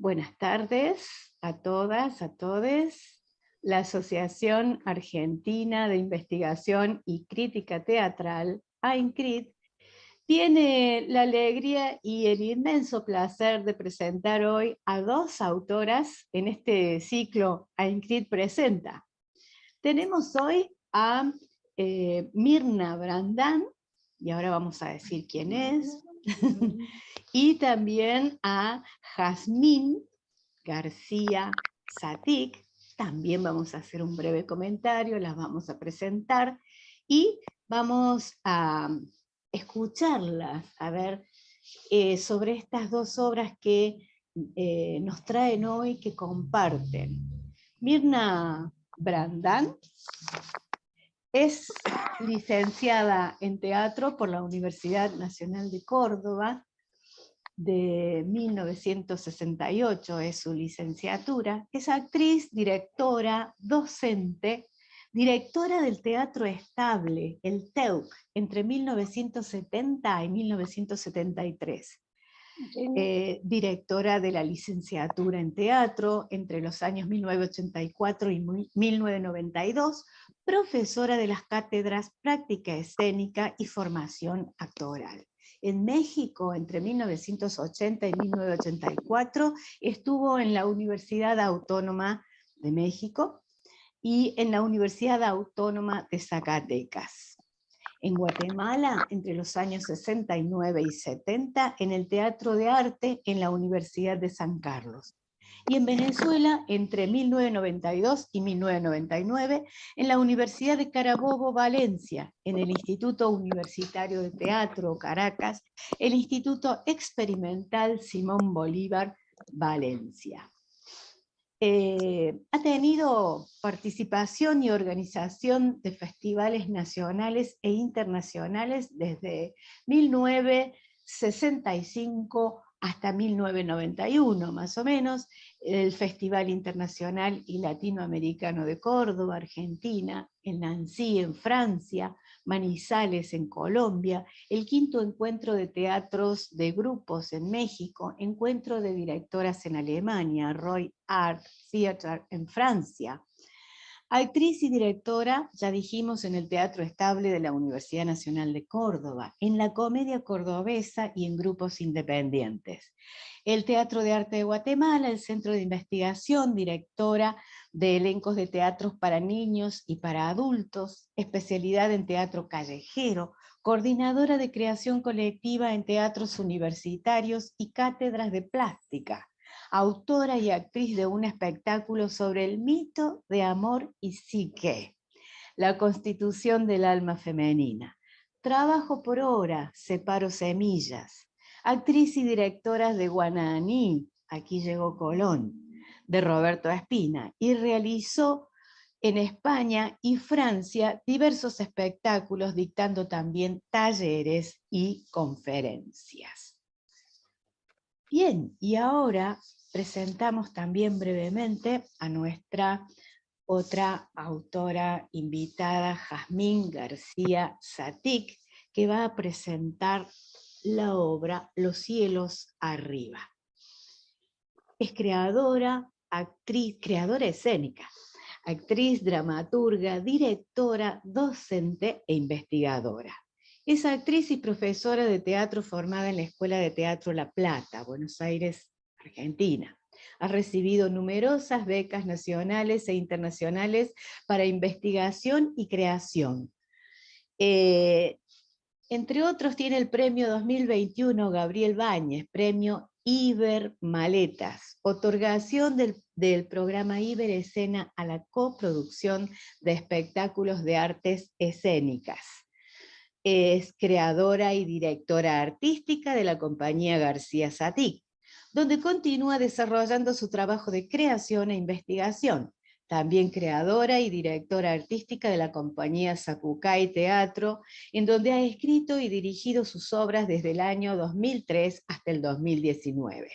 Buenas tardes a todas, a todes. La Asociación Argentina de Investigación y Crítica Teatral, AINCRIT, tiene la alegría y el inmenso placer de presentar hoy a dos autoras en este ciclo AINCRIT Presenta. Tenemos hoy a Mirna Brandán, y ahora vamos a decir quién es, y también a Jazmín García Satic. También vamos a hacer un breve comentario, las vamos a presentar y vamos a escucharlas, a ver sobre estas dos obras que nos traen hoy, que comparten. Mirna Brandán es licenciada en teatro por la Universidad Nacional de Córdoba, de 1968 es su licenciatura. Es actriz, directora, docente, directora del Teatro Estable, el TEUC, entre 1970 y 1973. Directora de la licenciatura en teatro entre los años 1984 y 1992, profesora de las cátedras Práctica Escénica y Formación Actoral. En México, entre 1980 y 1984, estuvo en la Universidad Autónoma de México y en la Universidad Autónoma de Zacatecas. En Guatemala, entre los años 69 y 70, en el Teatro de Arte en la Universidad de San Carlos. Y en Venezuela, entre 1992 y 1999, en la Universidad de Carabobo, Valencia, en el Instituto Universitario de Teatro, Caracas, el Instituto Experimental Simón Bolívar, Valencia. Ha tenido participación y organización de festivales nacionales e internacionales desde 1965 hasta 1991, más o menos, el Festival Internacional y Latinoamericano de Córdoba, Argentina, en Nancy, en Francia, Manizales, en Colombia, el quinto encuentro de teatros de grupos en México, encuentro de directoras en Alemania, Roy Art Theatre en Francia. Actriz y directora, ya dijimos, en el Teatro Estable de la Universidad Nacional de Córdoba, en la Comedia Cordobesa y en grupos independientes. El Teatro de Arte de Guatemala, el Centro de Investigación, directora de elencos de teatros para niños y para adultos, especialidad en teatro callejero, coordinadora de creación colectiva en teatros universitarios y cátedras de plástica, autora y actriz de un espectáculo sobre el mito de amor y psique, la constitución del alma femenina. Trabajo por hora, separo semillas. Actriz y directora de Guananí, aquí llegó Colón, de Roberto Espina, y realizó en España y Francia diversos espectáculos, dictando también talleres y conferencias. Bien, y ahora presentamos también brevemente a nuestra otra autora invitada, Jazmín García Satic, que va a presentar la obra Los cielos arriba. Es creadora, actriz, creadora escénica, actriz, dramaturga, directora, docente e investigadora. Es actriz y profesora de teatro formada en la Escuela de Teatro La Plata, Buenos Aires, Argentina. Ha recibido numerosas becas nacionales e internacionales para investigación y creación. Entre otros tiene el premio 2021 Gabriel Báñez, premio Iber Maletas, otorgación del programa Iber Escena a la coproducción de espectáculos de artes escénicas. Es creadora y directora artística de la compañía García Satic, donde continúa desarrollando su trabajo de creación e investigación. También creadora y directora artística de la compañía Sakukai Teatro, en donde ha escrito y dirigido sus obras desde el año 2003 hasta el 2019.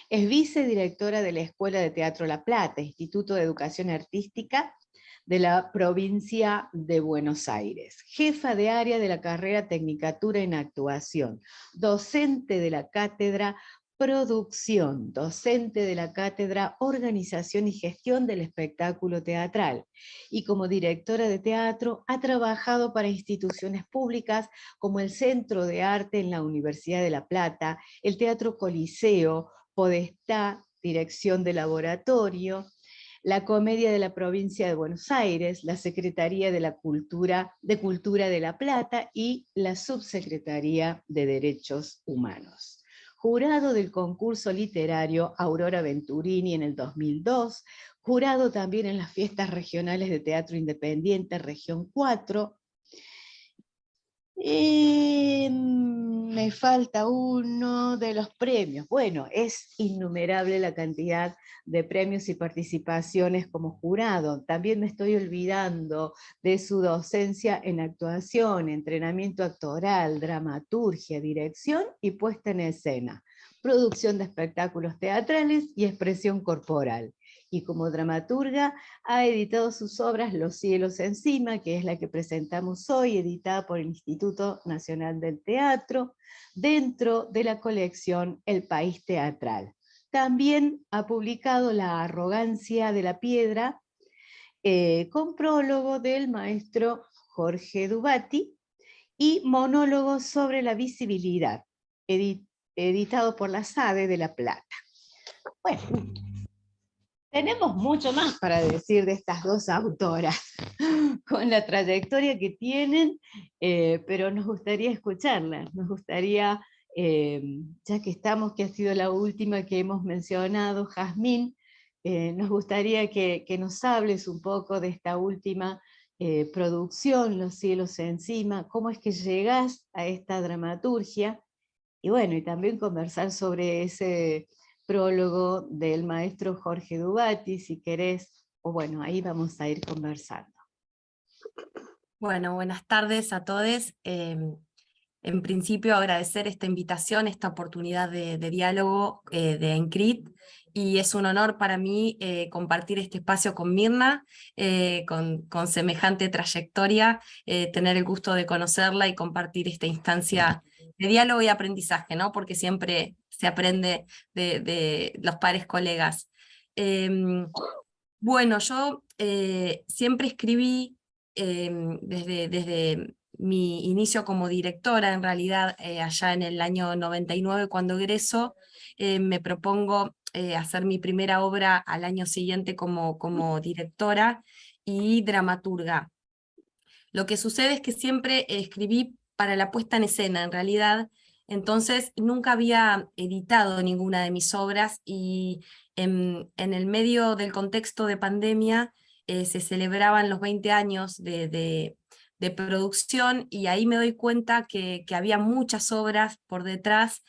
Es vicedirectora de la Escuela de Teatro La Plata, Instituto de Educación Artística de la provincia de Buenos Aires, jefa de área de la carrera Tecnicatura en Actuación, docente de la cátedra producción, docente de la cátedra Organización y Gestión del Espectáculo Teatral, y como directora de teatro ha trabajado para instituciones públicas como el Centro de Arte en la Universidad de La Plata, el Teatro Coliseo, Podestá, Dirección de Laboratorio, la Comedia de la Provincia de Buenos Aires, la Secretaría de Cultura de La Plata y la Subsecretaría de Derechos Humanos. Jurado del concurso literario Aurora Venturini en el 2002, jurado también en las fiestas regionales de teatro independiente Región 4. Me falta uno de los premios. Bueno, es innumerable la cantidad de premios y participaciones como jurado. También me estoy olvidando de su docencia en actuación, entrenamiento actoral, dramaturgia, dirección y puesta en escena, producción de espectáculos teatrales y expresión corporal. Y como dramaturga ha editado sus obras Los cielos encima, que es la que presentamos hoy, editada por el Instituto Nacional del Teatro, dentro de la colección El País Teatral. También ha publicado La arrogancia de la piedra, con prólogo del maestro Jorge Dubati, y Monólogos sobre la visibilidad, editado por la SADE de La Plata. Bueno, tenemos mucho más para decir de estas dos autoras, con la trayectoria que tienen, pero nos gustaría escucharlas, nos gustaría, ya que estamos, que ha sido la última que hemos mencionado, Jazmín, nos gustaría que nos hables un poco de esta última producción, Los cielos encima, cómo es que llegás a esta dramaturgia, y bueno, y también conversar sobre ese prólogo del maestro Jorge Dubati, si querés, o bueno, ahí vamos a ir conversando. Bueno, buenas tardes a todos. En principio agradecer esta invitación, esta oportunidad de diálogo de ENCRIT, y es un honor para mí compartir este espacio con Mirna, con semejante trayectoria, tener el gusto de conocerla y compartir esta instancia de diálogo y aprendizaje, ¿no? Porque siempre se aprende de los pares colegas. Bueno, yo siempre escribí desde mi inicio como directora, en realidad, allá en el año 99, cuando egreso, me propongo hacer mi primera obra al año siguiente como directora y dramaturga. Lo que sucede es que siempre escribí para la puesta en escena, en realidad, entonces nunca había editado ninguna de mis obras, y en el medio del contexto de pandemia se celebraban los 20 años de producción, y ahí me doy cuenta que había muchas obras por detrás,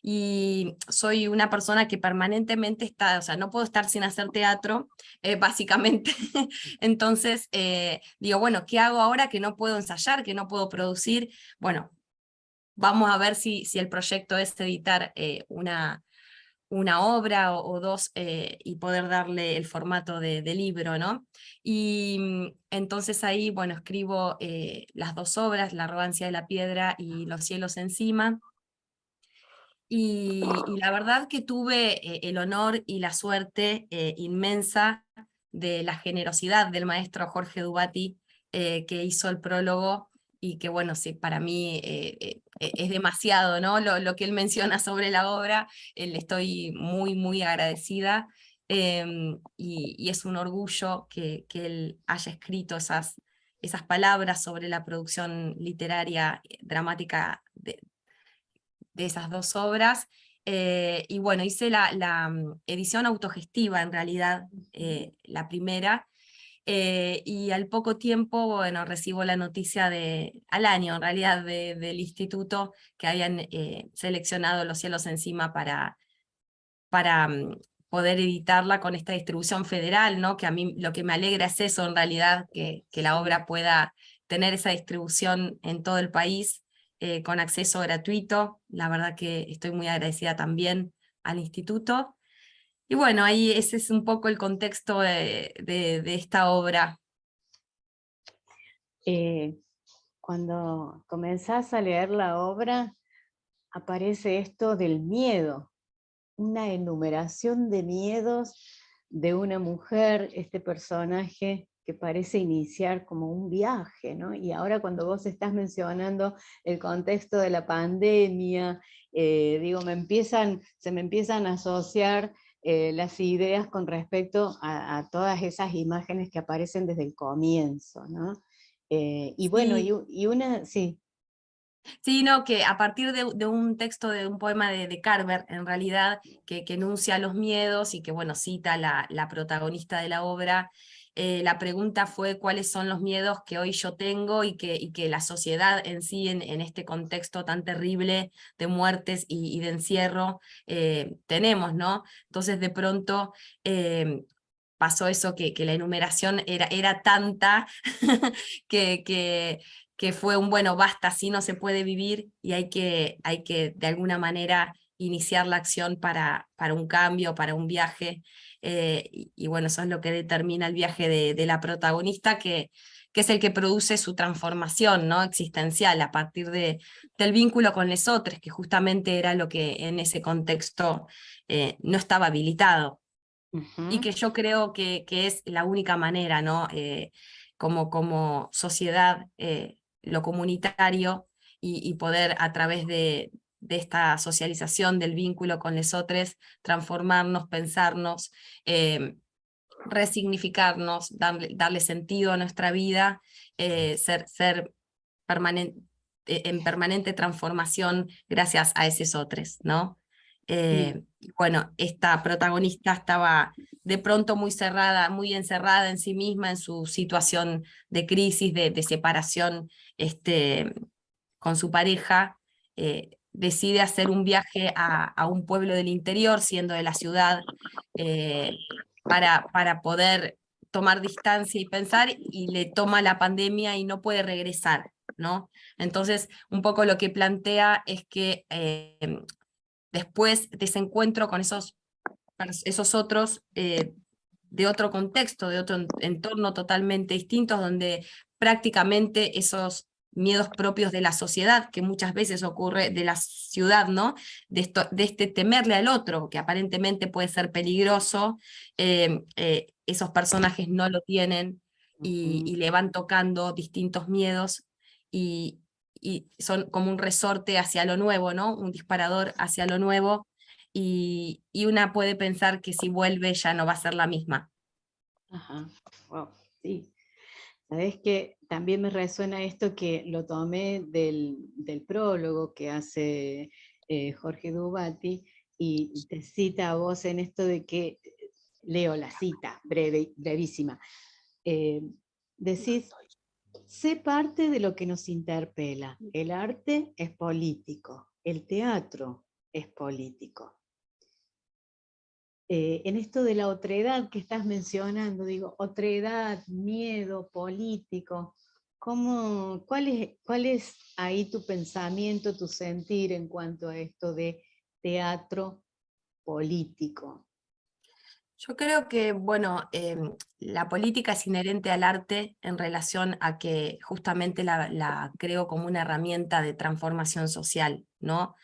y soy una persona que permanentemente está, o sea, no puedo estar sin hacer teatro, básicamente. Entonces digo, bueno, ¿qué hago ahora que no puedo ensayar, que no puedo producir? Bueno, vamos a ver si el proyecto es editar una obra o dos, y poder darle el formato de libro, ¿no? Y entonces ahí, bueno, escribo las dos obras, La arrogancia de la piedra y Los cielos encima. Y la verdad que tuve el honor y la suerte inmensa de la generosidad del maestro Jorge Dubati, que hizo el prólogo, y que bueno, sí, para mí es demasiado, ¿no? Lo que él menciona sobre la obra, le estoy muy, muy agradecida, y es un orgullo que él haya escrito esas palabras sobre la producción literaria, dramática de esas dos obras. Y bueno, hice la edición autogestiva, en realidad, la primera, y al poco tiempo, bueno, recibo la noticia al año, en realidad, del instituto, que habían seleccionado Los cielos encima para poder editarla con esta distribución federal, ¿no? Que a mí lo que me alegra es eso, en realidad, que la obra pueda tener esa distribución en todo el país, con acceso gratuito. La verdad que estoy muy agradecida también al instituto. Y bueno, ahí ese es un poco el contexto de esta obra. Cuando comenzás a leer la obra, aparece esto del miedo, una enumeración de miedos de una mujer, este personaje que parece iniciar como un viaje, ¿no? Y ahora cuando vos estás mencionando el contexto de la pandemia, digo, se me empiezan a asociar las ideas con respecto a todas esas imágenes que aparecen desde el comienzo, ¿no? Y bueno, Sí, y una, sí. sí, no, que a partir de un texto, de un poema de Carver, en realidad, que enuncia los miedos y que, bueno, cita la protagonista de la obra, la pregunta fue cuáles son los miedos que hoy yo tengo y que la sociedad en sí, en este contexto tan terrible de muertes y de encierro, tenemos, ¿no? Entonces, de pronto... pasó eso que la enumeración era tanta que fue un, bueno, basta, así no se puede vivir y hay que de alguna manera iniciar la acción para un cambio, para un viaje, y bueno, eso es lo que determina el viaje de la protagonista, que es el que produce su transformación, ¿no? Existencial a partir del vínculo con los otros, que justamente era lo que en ese contexto no estaba habilitado y Ujú. que yo creo que es la única manera, ¿no? Como sociedad, lo comunitario y poder a través de esta socialización del vínculo con los otros, transformarnos, pensarnos, resignificarnos, darle sentido a nuestra vida, ser permanente, en permanente transformación gracias a esos otros, ¿no? Sí. Y bueno, esta protagonista estaba de pronto muy cerrada, muy encerrada en sí misma, en su situación de crisis, de separación con su pareja, decide hacer un viaje a un pueblo del interior, siendo de la ciudad, eh, para poder tomar distancia y pensar, y le toma la pandemia y no puede regresar, ¿no? Entonces, un poco lo que plantea es que después de ese encuentro con esos otros, de otro contexto, de otro entorno totalmente distinto, donde prácticamente esos miedos propios de la sociedad, que muchas veces ocurre de la ciudad, ¿no? De este temerle al otro, que aparentemente puede ser peligroso, esos personajes no lo tienen Ujú. y le van tocando distintos miedos y, y son como un resorte hacia lo nuevo, ¿no? Un disparador hacia lo nuevo y una puede pensar que si vuelve ya no va a ser la misma. Ajá. Wow, sí. Sabes que también me resuena esto que lo tomé del prólogo que hace Jorge Dubati y te cita a vos en esto de que, leo la cita, brevísima, eh, decís, sé parte de lo que nos interpela, el arte es político, el teatro es político. En esto de la otredad que estás mencionando, digo, otredad, miedo, político, cuál es ahí tu pensamiento, tu sentir en cuanto a esto de teatro político? Yo creo que, bueno, la política es inherente al arte en relación a que justamente la creo como una herramienta de transformación social, ¿no?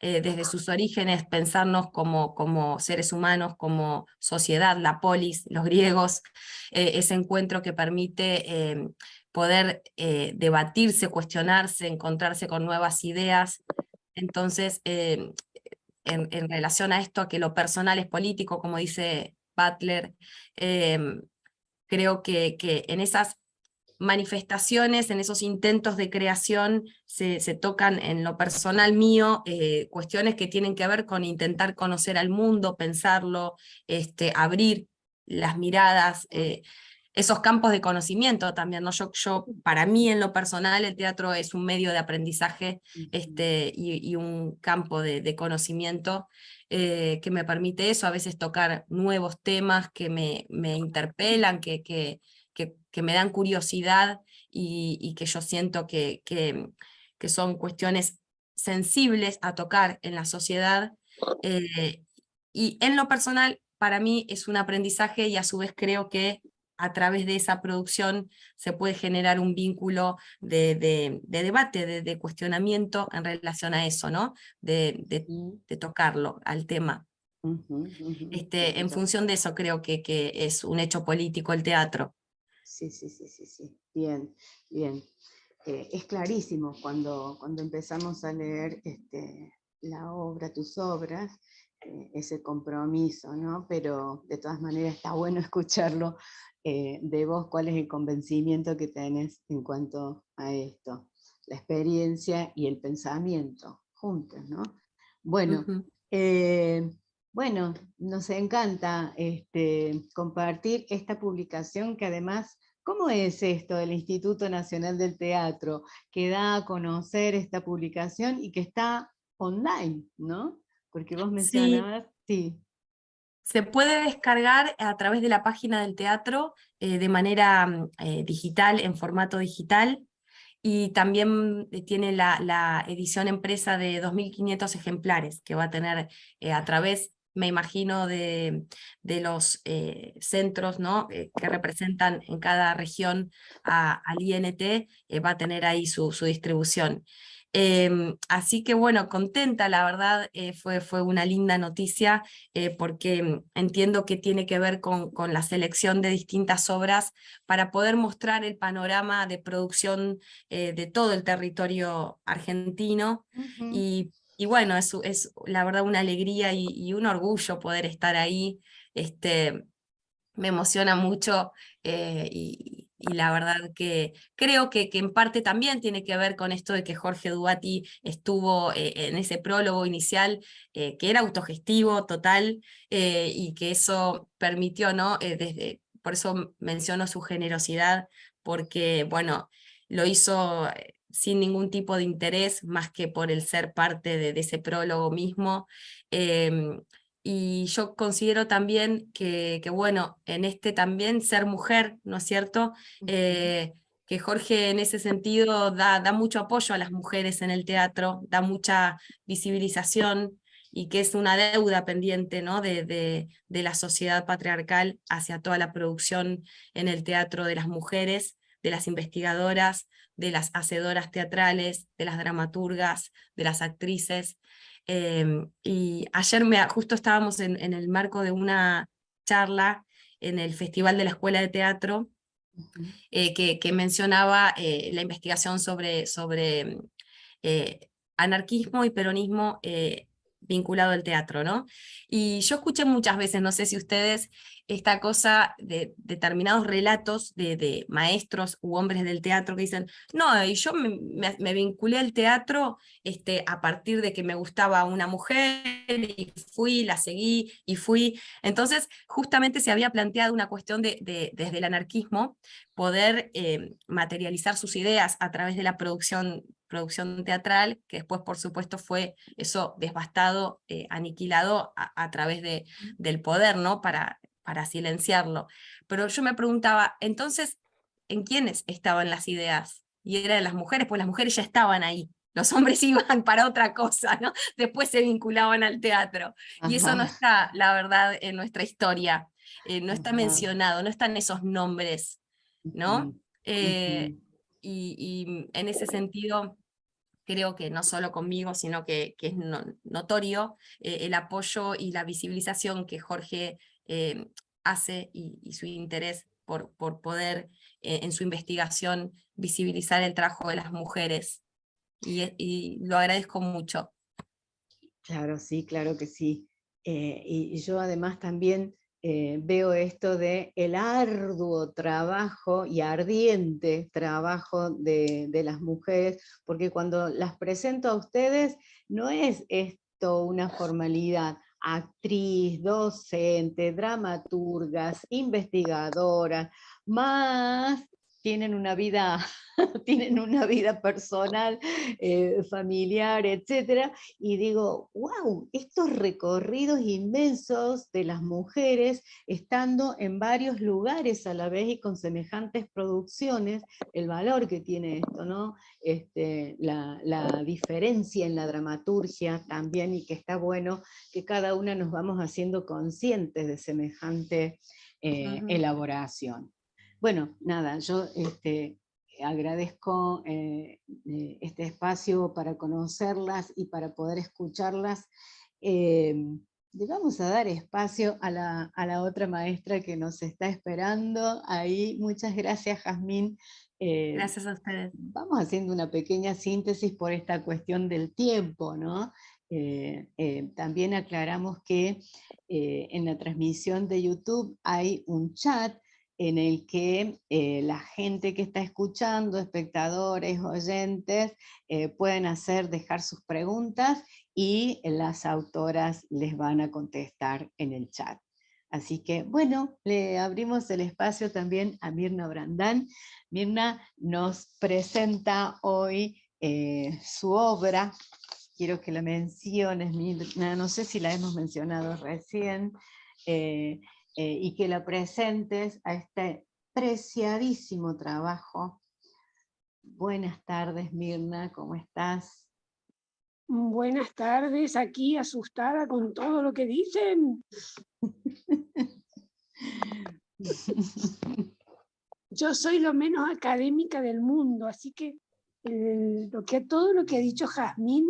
Desde sus orígenes, pensarnos como seres humanos, como sociedad, la polis, los griegos, ese encuentro que permite poder debatirse, cuestionarse, encontrarse con nuevas ideas. Entonces, en relación a esto, a que lo personal es político, como dice Butler, creo que en esas manifestaciones, en esos intentos de creación, se tocan en lo personal mío cuestiones que tienen que ver con intentar conocer al mundo, pensarlo, abrir las miradas, esos campos de conocimiento también, ¿no? Para mí en lo personal el teatro es un medio de aprendizaje Ujú. y un campo de conocimiento que me permite eso, a veces tocar nuevos temas que me interpelan, que me dan curiosidad y que yo siento que son cuestiones sensibles a tocar en la sociedad. eh, y en lo personal, para mí es un aprendizaje y a su vez creo que a través de esa producción se puede generar un vínculo de debate, de cuestionamiento en relación a eso, ¿no? De, de, Ujú. de tocarlo al tema. Ujú, ujú, En ya. función de eso creo que es un hecho político el teatro. Sí, sí, sí, sí, sí. Bien, bien. Es clarísimo cuando empezamos a leer la obra, tus obras, ese compromiso, ¿no? Pero de todas maneras está bueno escucharlo de vos, cuál es el convencimiento que tenés en cuanto a esto, la experiencia y el pensamiento juntos, ¿no? Bueno, Ujú. eh, bueno, nos encanta compartir esta publicación que además, ¿cómo es esto del Instituto Nacional del Teatro, que da a conocer esta publicación y que está online, ¿no? Porque vos Sí, mencionabas, sí. se puede descargar a través de la página del teatro de manera digital, en formato digital, y también tiene la edición empresa de 2.500 ejemplares que va a tener a través, me imagino, de los centros, ¿no? Que representan en cada región al INT, va a tener ahí su distribución. Así que bueno, contenta, la verdad, fue una linda noticia, porque entiendo que tiene que ver con la selección de distintas obras para poder mostrar el panorama de producción de todo el territorio argentino. Ujú. Y bueno, es la verdad una alegría y un orgullo poder estar ahí. Me emociona mucho, y la verdad que creo que en parte también tiene que ver con esto de que Jorge Dubati estuvo en ese prólogo inicial, que era autogestivo total, y que eso permitió, ¿no? Por eso menciono su generosidad, porque, bueno, lo hizo sin ningún tipo de interés, más que por el ser parte de ese prólogo mismo. em, y yo considero también que, bueno, en este también ser mujer, ¿no es cierto? Ujú. Eh, que Jorge en ese sentido da mucho apoyo a las mujeres en el teatro, da mucha visibilización, y que es una deuda pendiente, ¿no? De la sociedad patriarcal hacia toda la producción en el teatro de las mujeres, de las investigadoras, de las hacedoras teatrales, de las dramaturgas, de las actrices. Y ayer justo estábamos en el marco de una charla en el Festival de la Escuela de Teatro, Ujú. que mencionaba la investigación sobre anarquismo y peronismo vinculado al teatro, ¿no? Y yo escuché muchas veces, no sé si ustedes, esta cosa de determinados relatos de maestros u hombres del teatro que dicen, no, y yo me vinculé al teatro a partir de que me gustaba una mujer y fui, la seguí y fui. Entonces, justamente se había planteado una cuestión desde el anarquismo, poder materializar sus ideas a través de la producción teatral, que después, por supuesto, fue eso devastado, aniquilado a través del poder, ¿no? Para silenciarlo. Pero yo me preguntaba, entonces, ¿en quiénes estaban las ideas? Y eran las mujeres, pues las mujeres ya estaban ahí. Los hombres iban para otra cosa, ¿no? Después se vinculaban al teatro. Y eso no Ajá, está, la verdad, en nuestra historia. No está ajá. mencionado, no están esos nombres, ¿no? Ujú, Eh, ujú. y en ese sentido, creo que no solo conmigo, sino que es notorio el apoyo y la visibilización que Jorge eh, hace, y su interés por poder en su investigación visibilizar el trabajo de las mujeres. Y lo agradezco mucho. Claro, sí, claro que sí. Y yo además también veo esto de el arduo trabajo y ardiente trabajo de las mujeres, porque cuando las presento a ustedes no es esto una formalidad. Actriz, docente, dramaturgas, investigadoras, más tienen una vida, tienen una vida personal, familiar, etcétera, y digo, wow, estos recorridos inmensos de las mujeres estando en varios lugares a la vez y con semejantes producciones, el valor que tiene esto, ¿no? La diferencia en la dramaturgia también, y que está bueno que cada una nos vamos haciendo conscientes de semejante Ujú. elaboración. Bueno, nada, yo agradezco este espacio para conocerlas y para poder escucharlas. Le vamos a dar espacio a la otra maestra que nos está esperando ahí. Muchas gracias, Jazmín. Gracias a ustedes. Vamos haciendo una pequeña síntesis por esta cuestión del tiempo, ¿no? También aclaramos que en la transmisión de YouTube hay un chat en el que la gente que está escuchando, espectadores, oyentes, pueden dejar sus preguntas y las autoras les van a contestar en el chat. Así que, bueno, le abrimos el espacio también a Mirna Brandán. Mirna nos presenta hoy su obra. Quiero que la menciones, Mirna, no sé si la hemos mencionado recién, y que la presentes a este preciadísimo trabajo. Buenas tardes, Mirna, ¿cómo estás? Buenas tardes, aquí asustada con todo lo que dicen. Yo soy lo menos académica del mundo, así que todo lo que ha dicho Jazmín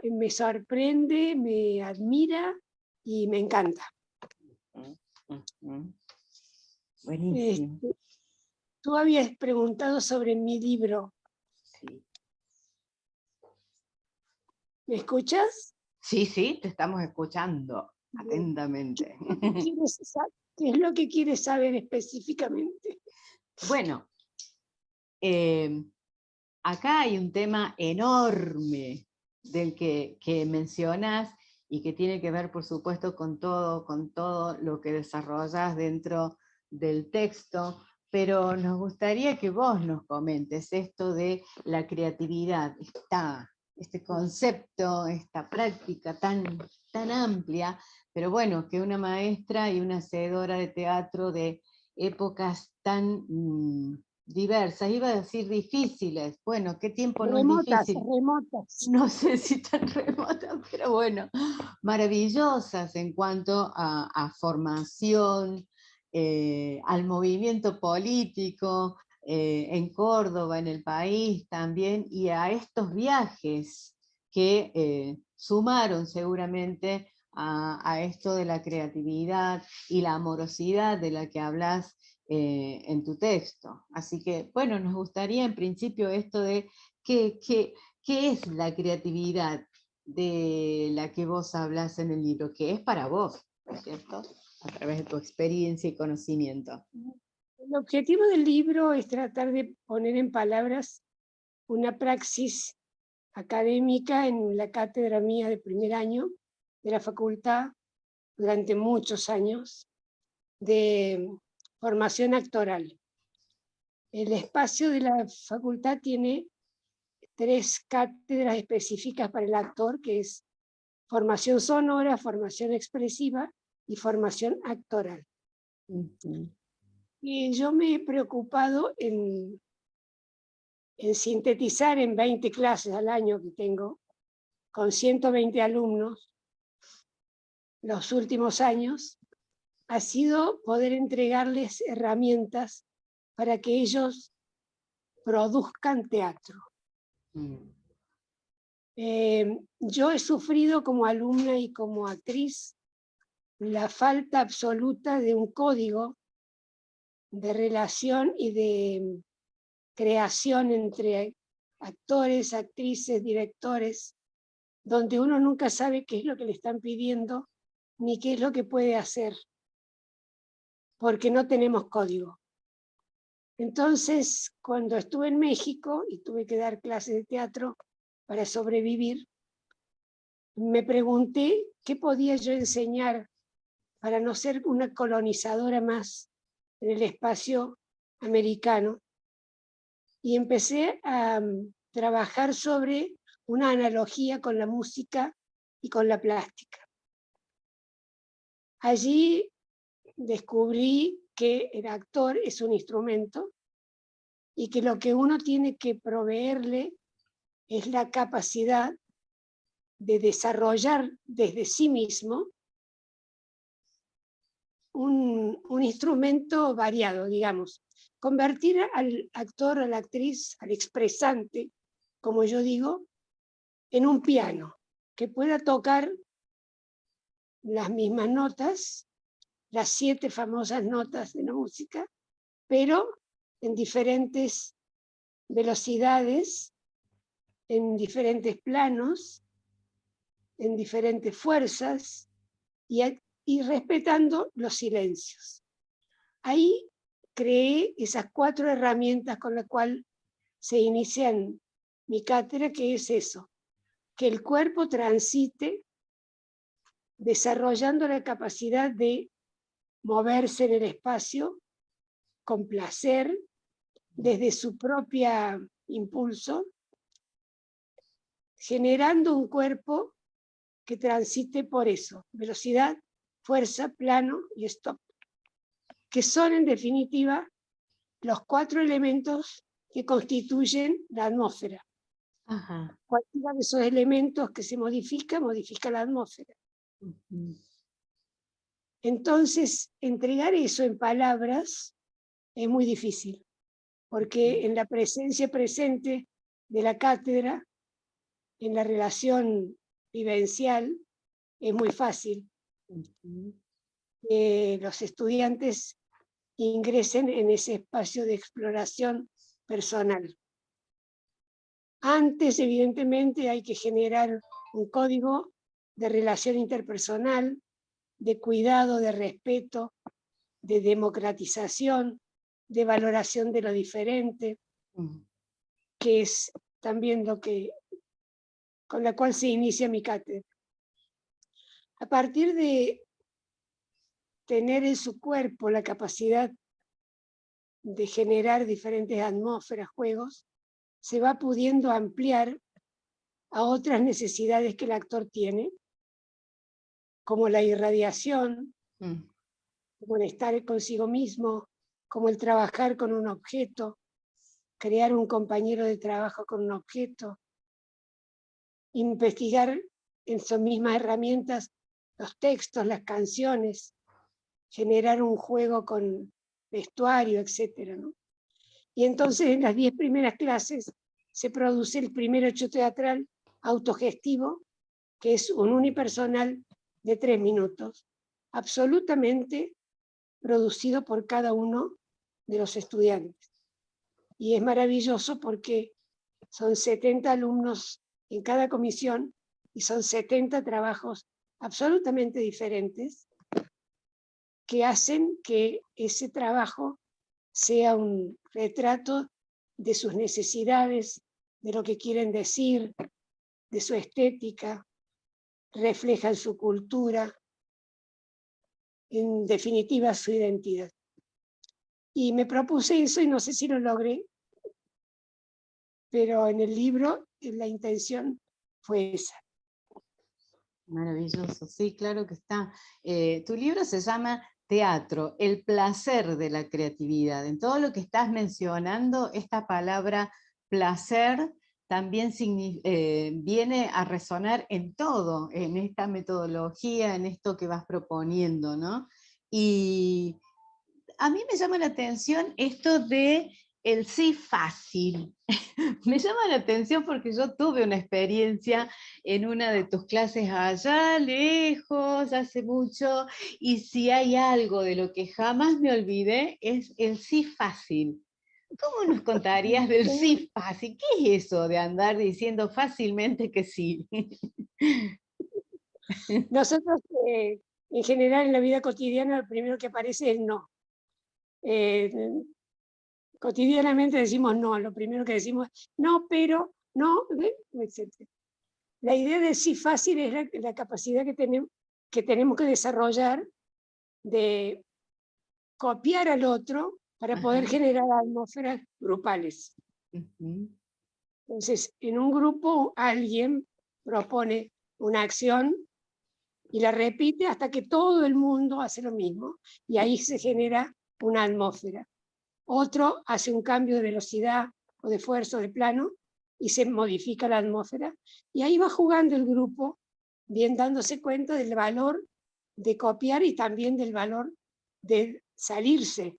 me sorprende, me admira y me encanta. Buenísimo. Tú habías preguntado sobre mi libro. Sí. ¿Me escuchas? Sí, sí, te estamos escuchando atentamente. ¿Qué es lo que quieres saber específicamente? Bueno, acá hay un tema enorme del que mencionas y que tiene que ver, por supuesto, con todo lo que desarrollas dentro del texto, pero nos gustaría que vos nos comentes esto de la creatividad, este concepto, esta práctica tan amplia, pero bueno, que una maestra y una hacedora de teatro de épocas tan diversas, iba a decir difíciles, bueno, ¿qué tiempo no es difícil? Remotas. No sé si tan remotas, pero bueno, maravillosas en cuanto a formación, al movimiento político, en Córdoba, en el país también, y a estos viajes que sumaron seguramente a esto de la creatividad y la amorosidad de la que hablas en tu texto. Así que, bueno, nos gustaría en principio esto de ¿qué es la creatividad de la que vos hablas en el libro? Que es para vos, ¿no es cierto? A través de tu experiencia y conocimiento. El objetivo del libro es tratar de poner en palabras una praxis académica en la cátedra mía de primer año de la facultad durante muchos años de formación actoral. El espacio de la facultad tiene 3 cátedras específicas para el actor, que es formación sonora, formación expresiva y formación actoral. Y yo me he preocupado en sintetizar en 20 clases al año que tengo, con 120 alumnos, los últimos años, ha sido poder entregarles herramientas para que ellos produzcan teatro. Yo he sufrido como alumna y como actriz la falta absoluta de un código de relación y de creación entre actores, actrices, directores, donde uno nunca sabe qué es lo que le están pidiendo ni qué es lo que puede hacer, porque no tenemos código. Entonces, cuando estuve en México y tuve que dar clases de teatro para sobrevivir, me pregunté qué podía yo enseñar para no ser una colonizadora más en el espacio americano. Y empecé a trabajar sobre una analogía con la música y con la plástica. Allí descubrí que el actor es un instrumento y que lo que uno tiene que proveerle es la capacidad de desarrollar desde sí mismo un instrumento variado, digamos. Convertir al actor, a la actriz, al expresante, como yo digo, en un piano, que pueda tocar las mismas notas, las 7 famosas notas de la música, pero en diferentes velocidades, en diferentes planos, en diferentes fuerzas y respetando los silencios. Ahí creé esas 4 herramientas con las cuales se inicia mi cátedra, que es eso, que el cuerpo transite desarrollando la capacidad de moverse en el espacio con placer, desde su propio impulso, generando un cuerpo que transite por eso, velocidad, fuerza, plano y stop, que son en definitiva los 4 elementos que constituyen la atmósfera. Ajá. Cualquiera de esos elementos que se modifica la atmósfera. Entonces, entregar eso en palabras es muy difícil, porque en la presencia presente de la cátedra, en la relación vivencial, es muy fácil que los estudiantes ingresen en ese espacio de exploración personal. Antes, evidentemente, hay que generar un código de relación interpersonal, de cuidado, de respeto, de democratización, de valoración de lo diferente, que es también lo que, con la cual se inicia mi cátedra. A partir de tener en su cuerpo la capacidad de generar diferentes atmósferas, juegos, se va pudiendo ampliar a otras necesidades que el actor tiene, como la irradiación, como el estar consigo mismo, como el trabajar con un objeto, crear un compañero de trabajo con un objeto, investigar en sus mismas herramientas los textos, las canciones, generar un juego con vestuario, etc., ¿no? Y entonces en las 10 primeras clases se produce el primer hecho teatral autogestivo, que es un unipersonal de 3 minutos, absolutamente producido por cada uno de los estudiantes. Y es maravilloso porque son 70 alumnos en cada comisión y son 70 trabajos absolutamente diferentes que hacen que ese trabajo sea un retrato de sus necesidades, de lo que quieren decir, de su estética, reflejan su cultura, en definitiva su identidad. Y me propuse eso y no sé si lo logré, pero en el libro la intención fue esa. Maravilloso, sí, claro que está. Tu libro se llama Teatro, el placer de la creatividad. En todo lo que estás mencionando, esta palabra placer también viene a resonar en todo, en esta metodología, en esto que vas proponiendo, ¿no? Y a mí me llama la atención esto de el sí fácil. Me llama la atención porque yo tuve una experiencia en una de tus clases allá lejos, hace mucho, y si hay algo de lo que jamás me olvidé es el sí fácil. ¿Cómo nos contarías del sí fácil? ¿Qué es eso de andar diciendo fácilmente que sí? Nosotros, en general, en la vida cotidiana, lo primero que aparece es no. Cotidianamente decimos no, lo primero que decimos es no, pero, no, etc. La idea de sí fácil es la capacidad que tenemos que desarrollar de copiar al otro para poder generar atmósferas grupales. Entonces, en un grupo alguien propone una acción y la repite hasta que todo el mundo hace lo mismo y ahí se genera una atmósfera. Otro hace un cambio de velocidad o de fuerza o de plano y se modifica la atmósfera y ahí va jugando el grupo, bien dándose cuenta del valor de copiar y también del valor de salirse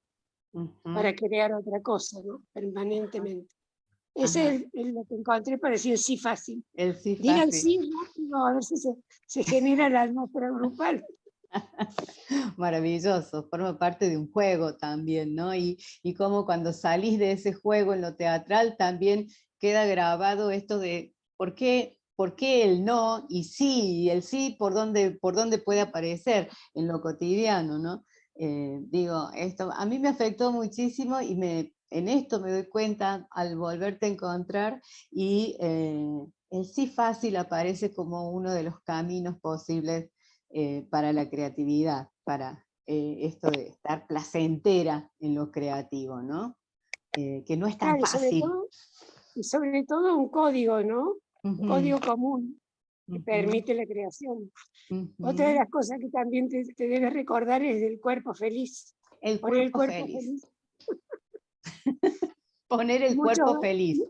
para crear otra cosa, ¿no? Permanentemente. Ese Ajá. es lo que encontré para decir sí fácil. El sí Digan fácil. sí rápido, a ver si se genera la atmósfera grupal. Maravilloso, forma parte de un juego también, ¿no? Y como cuando salís de ese juego en lo teatral también queda grabado esto de por qué el no y sí, y el sí por dónde puede aparecer en lo cotidiano, ¿no? Digo, esto a mí me afectó muchísimo y en esto me doy cuenta al volverte a encontrar y el sí fácil aparece como uno de los caminos posibles para la creatividad, para esto de estar placentera en lo creativo, ¿no? Que no es tan Claro, fácil. y sobre todo un código, ¿no? Un Ujú, código común que ujú, permite la creación. Otra de ujú. las cosas que también te debes recordar es del cuerpo feliz. El Poner el cuerpo cuerpo feliz. feliz. Poner el Mucho, cuerpo feliz.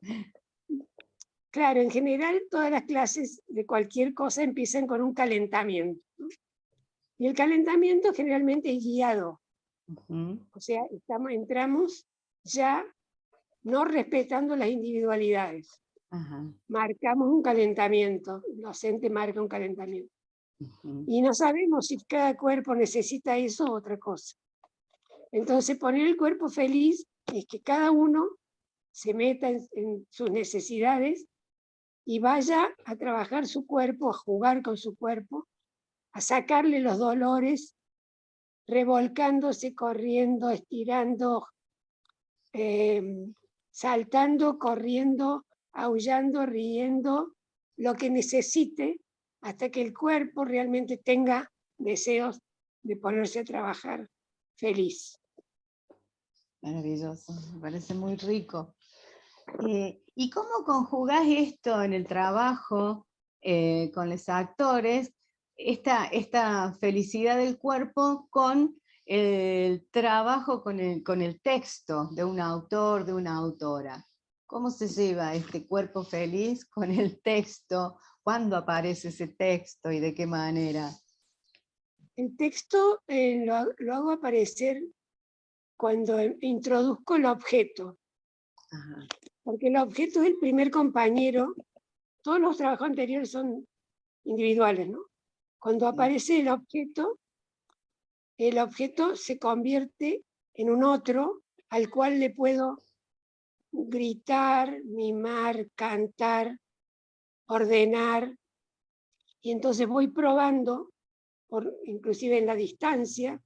claro, en general todas las clases de cualquier cosa empiezan con un calentamiento, ¿no? Y el calentamiento generalmente es guiado. Ujú, O sea, entramos ya no respetando las individualidades. ajá, Marcamos un calentamiento, el docente marca un calentamiento. ujú, Y no sabemos si cada cuerpo necesita eso o otra cosa. Entonces, poner el cuerpo feliz es que cada uno se meta en sus necesidades y vaya a trabajar su cuerpo, a jugar con su cuerpo, a sacarle los dolores, revolcándose, corriendo, estirando, eh, saltando, corriendo, aullando, riendo, lo que necesite, hasta que el cuerpo realmente tenga deseos de ponerse a trabajar feliz. maravilloso, me parece muy rico. ¿Y cómo conjugás esto en el trabajo con los actores, esta felicidad del cuerpo con el trabajo con el texto de un autor, de una autora? ¿Cómo se lleva este cuerpo feliz con el texto? ¿Cuándo aparece ese texto y de qué manera? El texto lo hago aparecer cuando introduzco el objeto, Ajá, porque el objeto es el primer compañero. Todos los trabajos anteriores son individuales, ¿no? Cuando sí. aparece el objeto se convierte en un otro al cual le puedo gritar, mimar, cantar, ordenar, y entonces voy probando, inclusive en la distancia,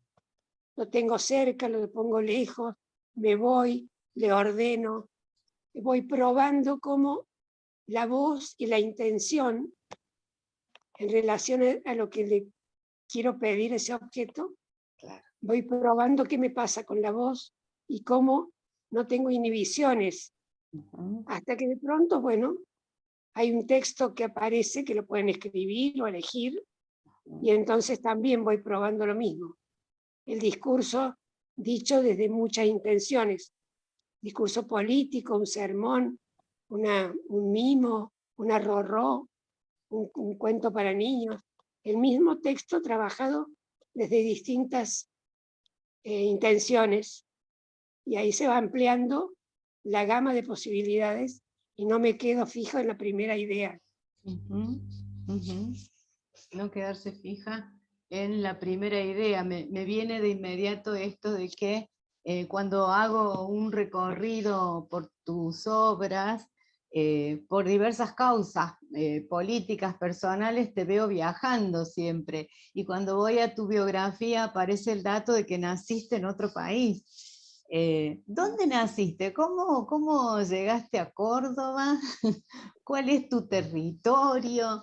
lo tengo cerca, lo pongo lejos, me voy, le ordeno, voy probando cómo la voz y la intención en relación a lo que le quiero pedir a ese objeto, Claro. voy probando qué me pasa con la voz y cómo no tengo inhibiciones, Ujú, hasta que de pronto, bueno, hay un texto que aparece que lo pueden escribir o elegir, y ujú, entonces también voy probando lo mismo. El discurso dicho desde muchas intenciones, discurso político, un sermón, un mimo, una rorró, un cuento para niños, el mismo texto trabajado desde distintas intenciones, y ahí se va ampliando la gama de posibilidades y no me quedo fijo en la primera idea. ujú, ujú. No quedarse fija en la primera idea. Me viene de inmediato esto de que cuando hago un recorrido por tus obras, por diversas causas políticas, personales, te veo viajando siempre. Y cuando voy a tu biografía aparece el dato de que naciste en otro país. ¿Dónde naciste? ¿Cómo llegaste a Córdoba? ¿Cuál es tu territorio?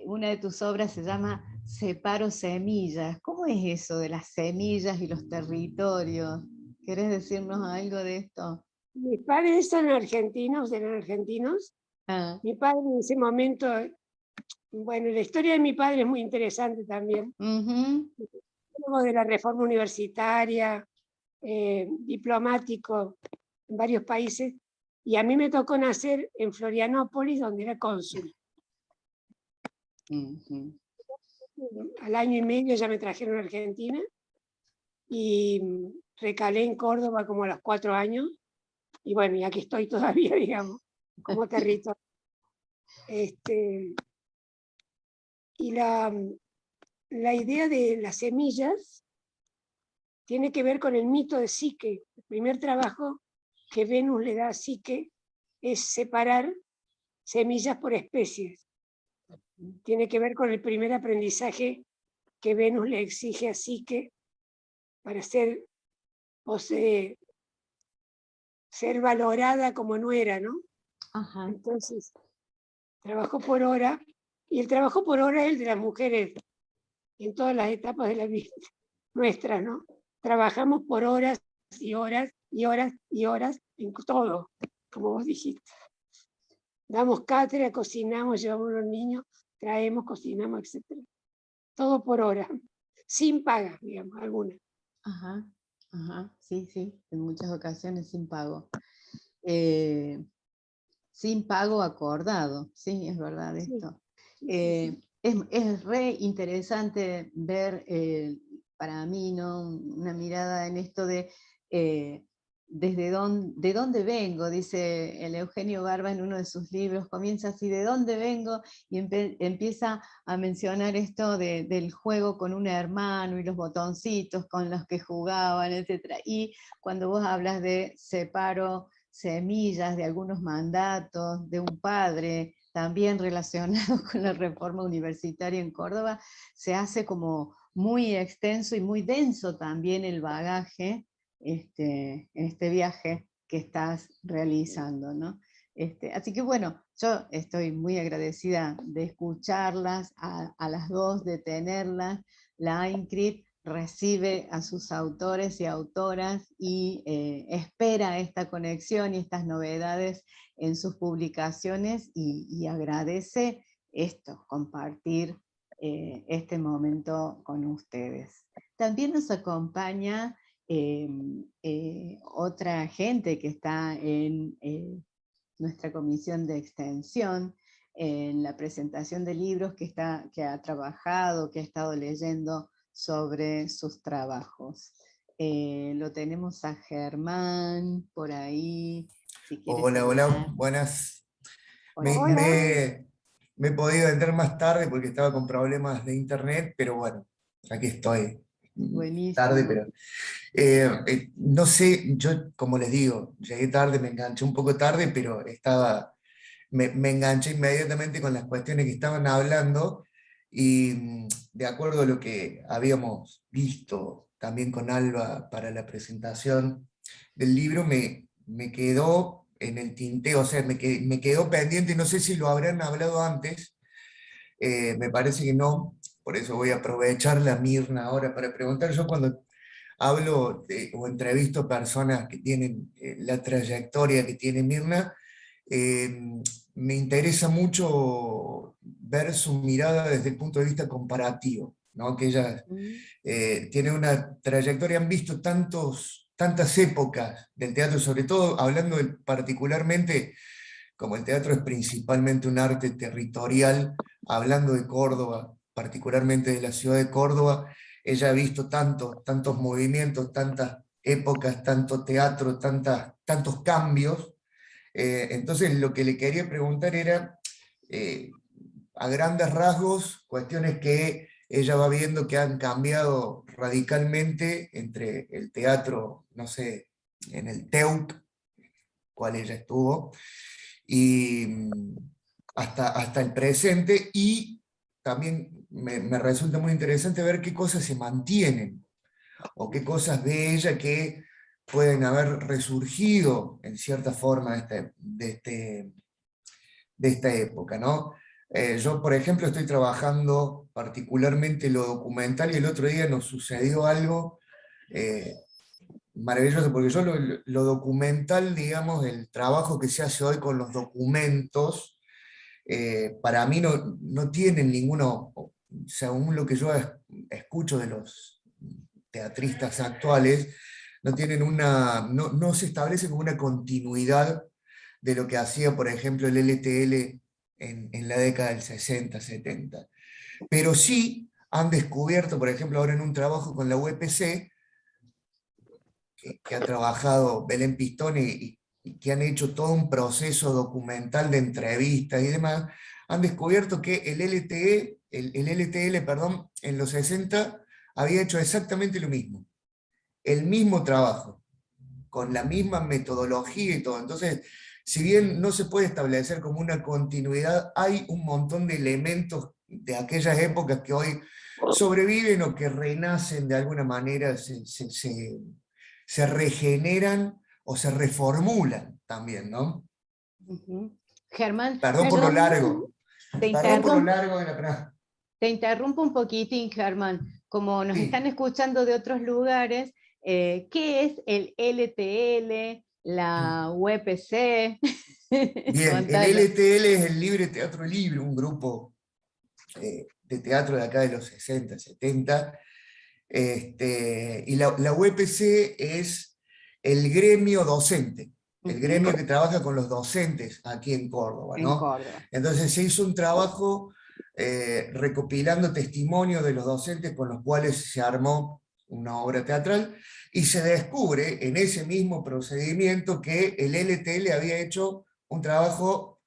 Una de tus obras se llama Separo Semillas. ¿Cómo es eso de las semillas y los territorios? ¿Querés decirnos algo de esto? Mis padres son argentinos, eran argentinos. Ah, Mi padre en ese momento, bueno, la historia de mi padre es muy interesante también. ujú, Luego de la reforma universitaria, diplomático en varios países, y a mí me tocó nacer en Florianópolis, donde era cónsul. ujú, Al año y medio ya me trajeron a Argentina y recalé en Córdoba como a los 4 años, y bueno, y aquí estoy todavía, digamos, como territorio. Y la idea de las semillas tiene que ver con el mito de Psique. El primer trabajo que Venus le da a Psique es separar semillas por especies. Tiene que ver con el primer aprendizaje que Venus le exige a Psique para ser valorada como nuera, ¿no? Ajá. Entonces, trabajo por hora, y el trabajo por hora es el de las mujeres en todas las etapas de la vida nuestra, ¿no? Trabajamos por horas y horas y horas y horas en todo, como vos dijiste. Damos cátedra, cocinamos, llevamos a los niños, traemos, cocinamos, etc. Todo por hora, sin paga, digamos, alguna. Ajá, ajá, sí, sí, en muchas ocasiones sin pago. Sin pago acordado, sí, es verdad esto. Sí. Es re interesante ver, para mí, ¿no? Una mirada en esto de de dónde vengo, dice el Eugenio Barba en uno de sus libros, comienza así, ¿de dónde vengo? Y empieza a mencionar esto del juego con un hermano y los botoncitos con los que jugaban, etc. Y cuando vos hablas de separo semillas de algunos mandatos de un padre, también relacionados con la reforma universitaria en Córdoba, se hace como muy extenso y muy denso también el bagaje en este viaje que estás realizando, ¿no? Así que bueno, yo estoy muy agradecida de escucharlas, a las dos, de tenerlas. La INCRIT recibe a sus autores y autoras y espera esta conexión y estas novedades en sus publicaciones y agradece esto, compartir este momento con ustedes. También nos acompaña otra gente que está en nuestra comisión de extensión, en la presentación de libros que ha trabajado, que ha estado leyendo sobre sus trabajos. Lo tenemos a Germán por ahí, si quieres Hola, hola, saludar. buenas. Me, Hola. Hola. me he podido entrar más tarde porque estaba con problemas de internet, pero bueno, aquí estoy. Tarde, Buenísimo. pero no sé, yo como les digo, llegué tarde, me enganché un poco tarde, pero me enganché inmediatamente con las cuestiones que estaban hablando y de acuerdo a lo que habíamos visto también con Alba para la presentación del libro, me quedó en el tinteo, o sea, me quedó pendiente, no sé si lo habrán hablado antes, me parece que no, por eso voy a aprovechar la Mirna ahora para preguntar. Yo cuando hablo o entrevisto personas que tienen la trayectoria que tiene Mirna, eh, me interesa mucho ver su mirada desde el punto de vista comparativo, ¿no? Que ella tiene una trayectoria, han visto tantas épocas del teatro, sobre todo hablando particularmente, como el teatro es principalmente un arte territorial, hablando de Córdoba, particularmente de la ciudad de Córdoba, ella ha visto tantos movimientos, tantas épocas, tanto teatro, tantos cambios. Entonces lo que le quería preguntar era, a grandes rasgos, cuestiones que ella va viendo que han cambiado radicalmente entre el teatro, no sé, en el TEUC, cual ella estuvo, y hasta el presente, y también me resulta muy interesante ver qué cosas se mantienen, o qué cosas ve ella que pueden haber resurgido en cierta forma de esta época, ¿no? Yo, por ejemplo, estoy trabajando particularmente lo documental y el otro día nos sucedió algo maravilloso, porque yo lo documental, digamos, el trabajo que se hace hoy con los documentos, para mí no tienen ninguno, según lo que yo escucho de los teatristas actuales, no se establece como una continuidad de lo que hacía, por ejemplo, el LTL en la década del 60, 70. Pero sí han descubierto, por ejemplo, ahora en un trabajo con la UPC, que ha trabajado Belén Pistone que han hecho todo un proceso documental de entrevistas y demás, han descubierto que el LTL, perdón, en los 60 había hecho exactamente lo mismo, el mismo trabajo, con la misma metodología y todo. Entonces, si bien no se puede establecer como una continuidad, hay un montón de elementos de aquellas épocas que hoy sobreviven o que renacen de alguna manera, se regeneran o se reformulan también, ¿no? Germán, Perdón por lo largo. te Perdón por lo interrumpo, largo de la pregunta. te interrumpo un poquitín, Germán. Como nos Sí. están escuchando de otros lugares, ¿qué es el LTL, la UPC? Bien, el Contanos. LTL es el Libre Teatro Libre, un grupo de teatro de acá de los 60, 70. Y la UPC es el gremio docente, el gremio que trabaja con los docentes aquí en Córdoba, En ¿no? Córdoba. Entonces se hizo un trabajo recopilando testimonios de los docentes con los cuales se armó una obra teatral, y se descubre en ese mismo procedimiento que el LTL había hecho un trabajo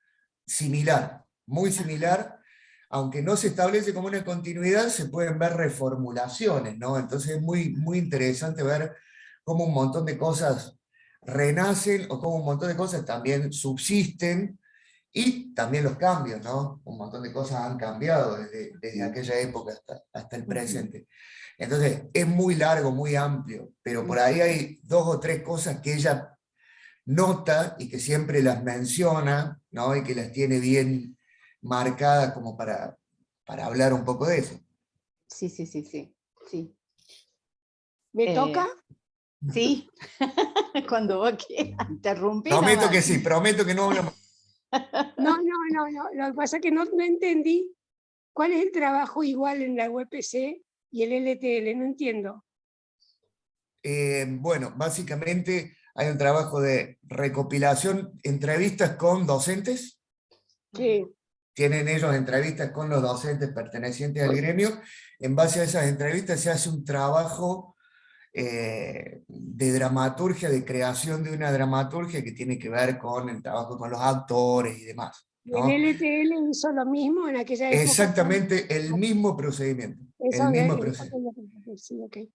similar, muy similar, aunque no se establece como una continuidad, se pueden ver reformulaciones, ¿no? Entonces es muy, muy interesante ver cómo un montón de cosas renacen o cómo un montón de cosas también subsisten, y también los cambios, ¿no? Un montón de cosas han cambiado desde aquella época hasta el presente. Entonces es muy largo, muy amplio, pero por ahí hay 2 o 3 cosas que ella nota y que siempre las menciona, ¿no? Y que las tiene bien marcadas como para hablar un poco de eso. Sí, sí, sí, sí. Sí. ¿Me toca? Sí, cuando vos quieras, interrumpí Prometo nomás. que sí, prometo que no hablamos. No. Lo que pasa es que no entendí cuál es el trabajo igual en la UPC y el LTL, no entiendo. Bueno, básicamente hay un trabajo de recopilación, entrevistas con docentes. Sí. Tienen ellos entrevistas con los docentes pertenecientes al gremio. En base a esas entrevistas se hace un trabajo de dramaturgia, de creación de una dramaturgia que tiene que ver con el trabajo con los actores y demás, ¿no? ¿El LTL hizo lo mismo en aquella época? Exactamente el mismo procedimiento. Eso El mismo procedimiento. sí, okay.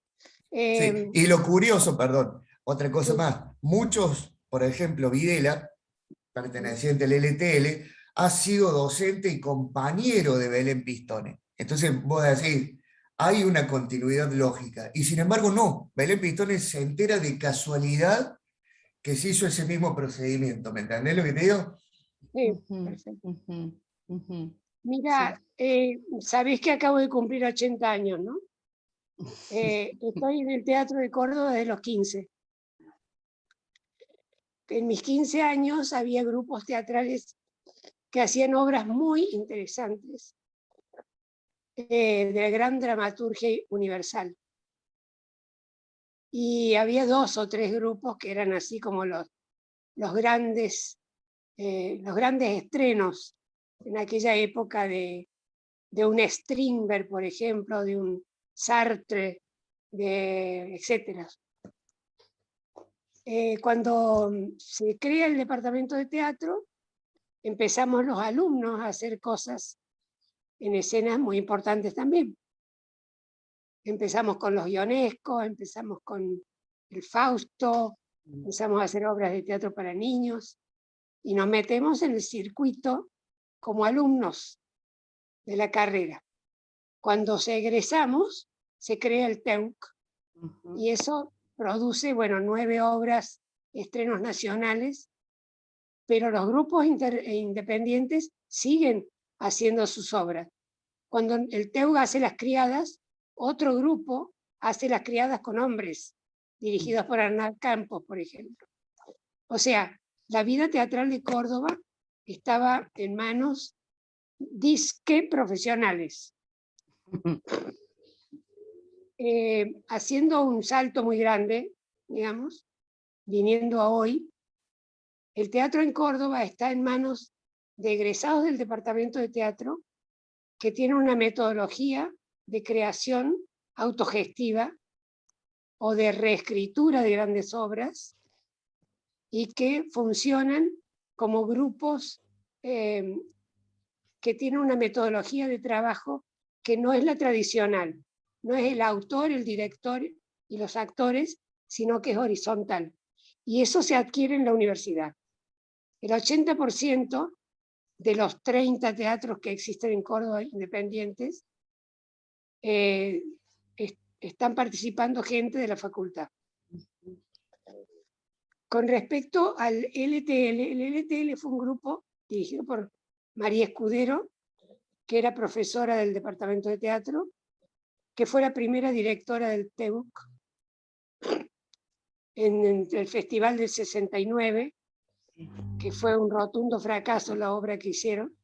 Sí. Y lo curioso, perdón, otra cosa Sí. más, muchos, por ejemplo, Videla, perteneciente al LTL, ha sido docente y compañero de Belén Pistone. Entonces vos decís, hay una continuidad lógica, y sin embargo no, Belén Pistone se entera de casualidad que se hizo ese mismo procedimiento, ¿me entendés lo que te digo? Sí, perfecto. Mira, sabés que acabo de cumplir 80 años, ¿no? Estoy en el Teatro de Córdoba desde los 15. En mis 15 años había grupos teatrales que hacían obras muy interesantes de la gran dramaturgia universal. Y había 2 o 3 grupos que eran así como los grandes estrenos en aquella época de un Strindberg, por ejemplo, de un Sartre, etc. Cuando se crea el departamento de teatro, empezamos los alumnos a hacer cosas en escenas muy importantes también. Empezamos con los Ionesco, empezamos con el Fausto, empezamos a hacer obras de teatro para niños, y nos metemos en el circuito como alumnos de la carrera. Cuando egresamos, se crea el TEUC, y eso produce, 9 obras, estrenos nacionales, pero los grupos independientes siguen haciendo sus obras. Cuando el TEUC hace Las Criadas, otro grupo hace Las Criadas con hombres, dirigidos por Arnal Campos, por ejemplo. O sea, la vida teatral de Córdoba estaba en manos disque profesionales. Haciendo un salto muy grande, digamos, viniendo a hoy, el teatro en Córdoba está en manos de egresados del departamento de teatro que tienen una metodología de creación autogestiva o de reescritura de grandes obras, y que funcionan como grupos que tienen una metodología de trabajo que no es la tradicional, no es el autor, el director y los actores, sino que es horizontal. Y eso se adquiere en la universidad. El 80% de los 30 teatros que existen en Córdoba independientes están participando gente de la facultad. Con respecto al LTL, el LTL fue un grupo dirigido por María Escudero, que era profesora del departamento de teatro, que fue la primera directora del TEUC en el festival del 69, que fue un rotundo fracaso la obra que hicieron,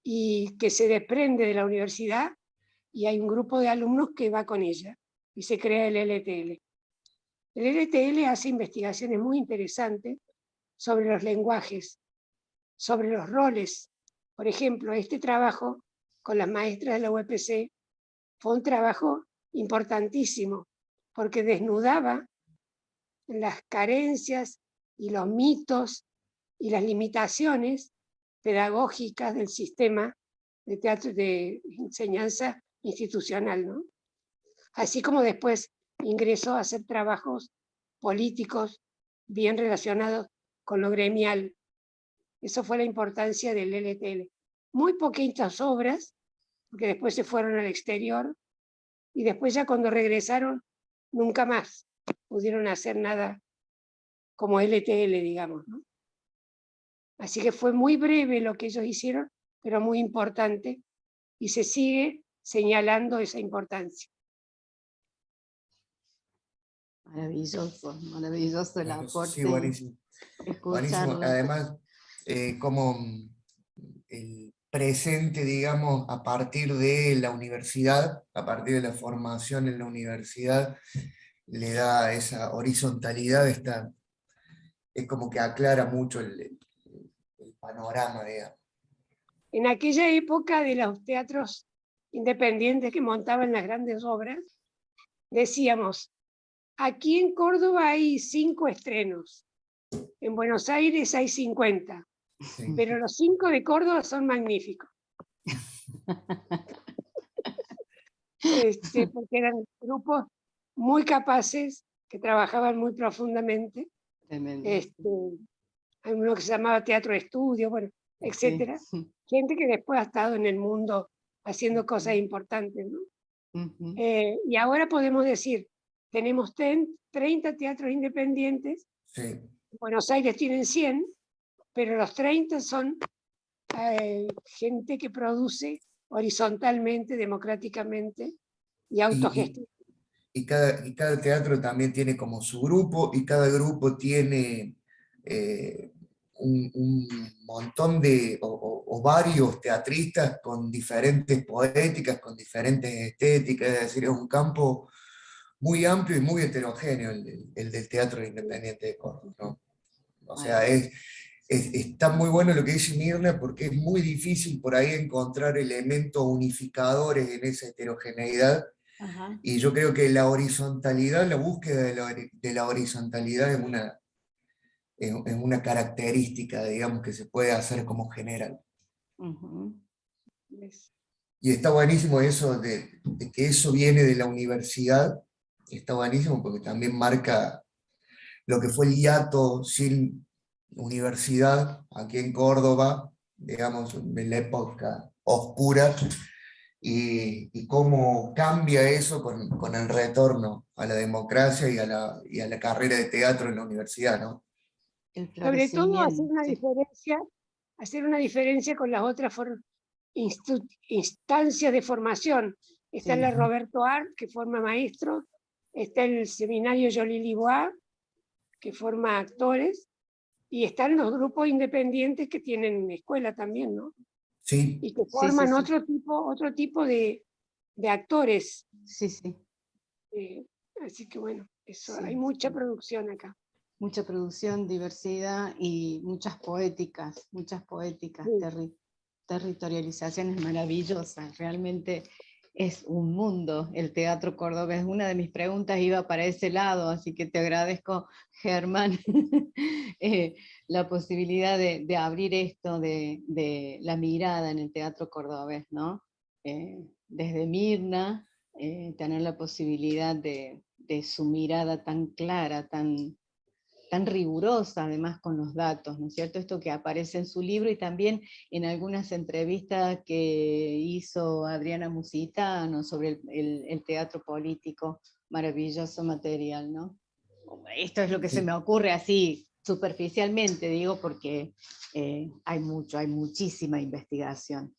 y que se desprende de la universidad, y hay un grupo de alumnos que va con ella, y se crea el LTL. El LTL hace investigaciones muy interesantes sobre los lenguajes, sobre los roles. Por ejemplo, este trabajo con las maestras de la UPC fue un trabajo importantísimo, porque desnudaba las carencias y los mitos y las limitaciones pedagógicas del sistema de teatro de enseñanza institucional, ¿no? Así como después ingresó a hacer trabajos políticos bien relacionados con lo gremial. Eso fue la importancia del LTL. Muy poquitas obras, porque después se fueron al exterior, y después ya cuando regresaron, nunca más pudieron hacer nada como LTL, digamos, ¿no? Así que fue muy breve lo que ellos hicieron, pero muy importante, y se sigue señalando esa importancia. Maravilloso, maravilloso el aporte. Sí, buenísimo. Buenísimo. Escucharlo. Además, como el presente, digamos, a partir de la universidad, a partir de la formación en la universidad, le da esa horizontalidad, es como que aclara mucho el panorama, digamos. En aquella época de los teatros independientes que montaban las grandes obras, decíamos, aquí en Córdoba hay 5 estrenos, en Buenos Aires hay 50, Sí. pero los 5 de Córdoba son magníficos. Porque eran grupos muy capaces, que trabajaban muy profundamente. Hay uno que se llamaba Teatro Estudio, bueno, etcétera. Sí. Gente que después ha estado en el mundo haciendo cosas importantes, ¿no? Y ahora podemos decir, tenemos 30 teatros independientes, Sí. Buenos Aires tienen 100, pero los 30 son gente que produce horizontalmente, democráticamente y autogestión. Y cada teatro también tiene como su grupo, y cada grupo tiene un montón de, o varios teatristas con diferentes poéticas, con diferentes estéticas, es decir, es un campo muy amplio y muy heterogéneo el del Teatro Independiente de Córdoba, ¿no? O sea, está muy bueno lo que dice Mirna, porque es muy difícil por ahí encontrar elementos unificadores en esa heterogeneidad. Ajá. Y yo creo que la horizontalidad, la búsqueda de la horizontalidad es una característica, digamos, que se puede hacer como general. Y está buenísimo eso de que eso viene de la universidad, está buenísimo porque también marca lo que fue el hiato sin universidad aquí en Córdoba, digamos, en la época oscura, y cómo cambia eso con el retorno a la democracia y a la carrera de teatro en la universidad, ¿no? El Sobre todo florecimiento. hacer una diferencia con las otras instancias de formación. Está Sí. la Roberto Art, que forma maestros, está el seminario Jolie Libois, que forma actores, y están los grupos independientes que tienen escuela también, ¿no? Sí. Y que forman otro tipo de actores. Sí, sí. Así que bueno, eso, Sí, hay mucha producción acá. Mucha producción, diversidad y muchas poéticas, Sí. territorializaciones maravillosas. Realmente es un mundo el teatro cordobés. Una de mis preguntas iba para ese lado, así que te agradezco, Germán, la posibilidad de abrir esto, de la mirada en el teatro cordobés, ¿no? Desde Mirna, tener la posibilidad de su mirada tan clara, tan rigurosa, además con los datos, ¿no es cierto? Esto que aparece en su libro y también en algunas entrevistas que hizo Adriana Musitano sobre el teatro político, maravilloso material, ¿no? Esto es lo que se me ocurre así, superficialmente, digo, porque hay muchísima investigación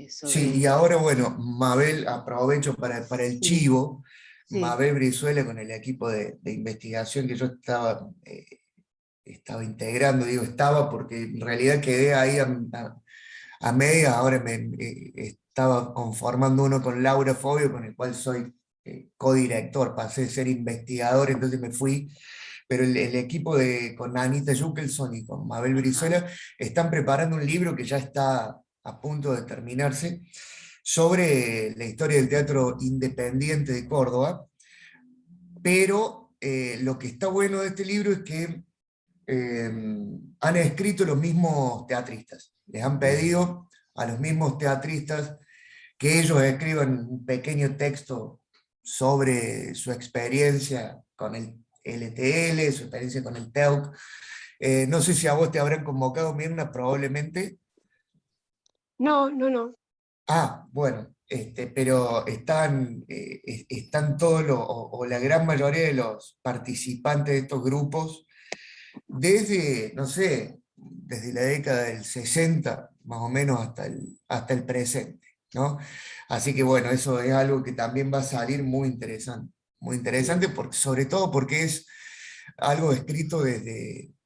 sobre... Sí, y ahora, bueno, Mabel, aprovecho para el Sí, chivo, sí. Mabel Brizuela con el equipo de investigación que yo estaba integrando, digo estaba porque en realidad quedé ahí a medias, ahora estaba conformando uno con Laura Fobio, con el cual soy codirector, pasé de ser investigador, entonces me fui, pero el equipo con Anita Jukelson y con Mabel Brizuela están preparando un libro que ya está a punto de terminarse, sobre la historia del teatro independiente de Córdoba, pero lo que está bueno de este libro es que han escrito los mismos teatristas, les han pedido a los mismos teatristas que ellos escriban un pequeño texto sobre su experiencia con el LTL, su experiencia con el TEUC. No sé si a vos te habrán convocado, Mirna, probablemente. No, no, no. Ah, bueno, pero están todos o la gran mayoría de los participantes de estos grupos desde, no sé, desde la década del 60, más o menos, hasta el presente, ¿no? Así que bueno, eso es algo que también va a salir muy interesante porque, sobre todo porque es algo escrito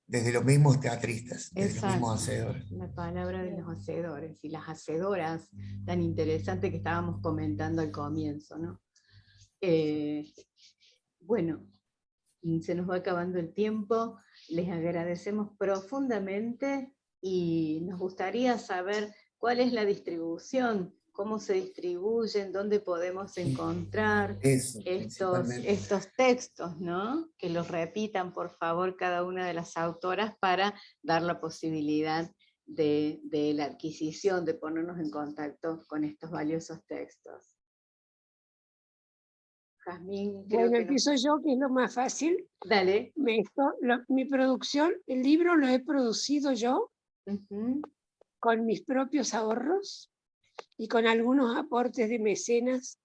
desde los mismos teatristas, desde los mismos Exacto, hacedores. la palabra de los hacedores y las hacedoras tan interesante que estábamos comentando al comienzo, ¿no? Bueno, se nos va acabando el tiempo, les agradecemos profundamente y nos gustaría saber cuál es la distribución, cómo se distribuyen, dónde podemos encontrar Eso, principalmente. estos textos, ¿no? Que los repitan, por favor, cada una de las autoras para dar la posibilidad de la adquisición, de ponernos en contacto con estos valiosos textos. Jazmín, creo Bueno, que empiezo yo, que es lo más fácil. Dale. Mi producción, el libro lo he producido yo Uh-huh. con mis propios ahorros y con algunos aportes de mecenas.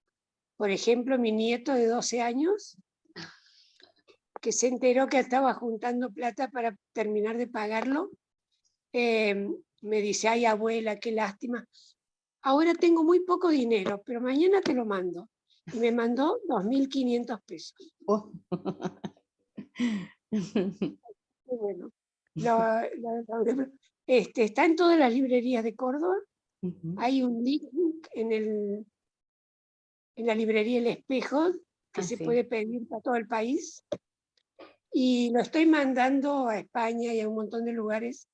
Por ejemplo, mi nieto de 12 años, que se enteró que estaba juntando plata para terminar de pagarlo, me dice: ay, abuela, qué lástima. Ahora tengo muy poco dinero, pero mañana te lo mando. Y me mandó 2.500 pesos. Oh. Bueno, está en todas las librerías de Córdoba. Uh-huh. Hay un link en la librería El Espejo que se puede pedir para todo el país. Y lo estoy mandando a España y a un montón de lugares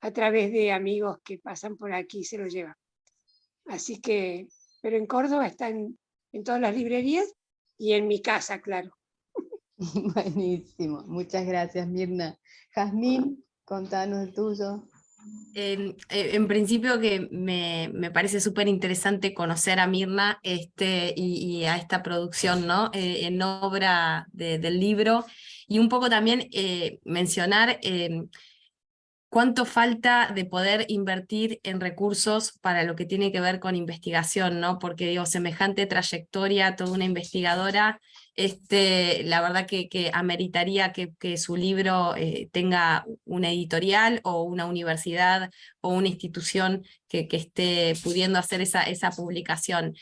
a través de amigos que pasan por aquí y se lo llevan. Así que, pero en Córdoba está en todas las librerías y en mi casa, claro. Buenísimo, muchas gracias, Mirna. Jazmín, contanos el tuyo. En principio que me parece súper interesante conocer a Mirna y a esta producción, ¿no? En obra del libro, y un poco también mencionar cuánto falta de poder invertir en recursos para lo que tiene que ver con investigación, ¿no? Porque digo, semejante trayectoria, toda una investigadora, la verdad que ameritaría que su libro tenga una editorial o una universidad o una institución que esté pudiendo hacer esa publicación.